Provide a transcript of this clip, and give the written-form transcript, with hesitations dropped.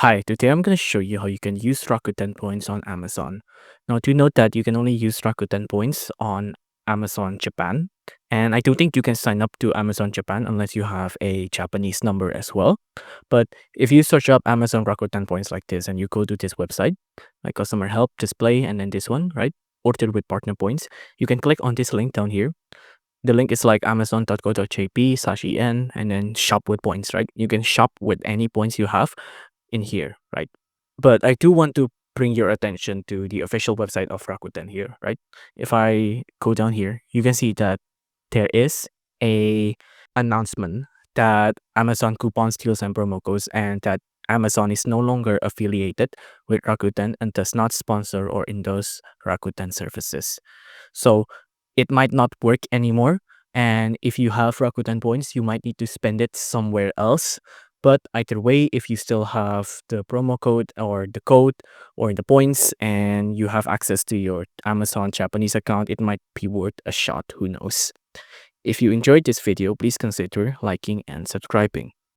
Hi, today I'm going to show you how you can use Rakuten points on Amazon. Now, do note that you can only use Rakuten points on Amazon Japan. And I don't think you can sign up to Amazon Japan unless you have a Japanese number as well. But if you search up Amazon Rakuten points like this and you go to this website, like customer help, display, and then this one, right? Order with partner points. You can click on this link down here. The link is like amazon.co.jp/en and then shop with points, right? You can shop with any points you have in here, right? But I do want to bring your attention to the official website of Rakuten here, right? If I go down here, you can see that there is a announcement that Amazon coupons, deals, and promo codes, and that Amazon is no longer affiliated with Rakuten and does not sponsor or endorse Rakuten services. So it might not work anymore. And if you have Rakuten points, you might need to spend it somewhere else. But either way, if you still have the promo code or the code or the points and you have access to your Amazon Japanese account, it might be worth a shot. Who knows? If you enjoyed this video, please consider liking and subscribing.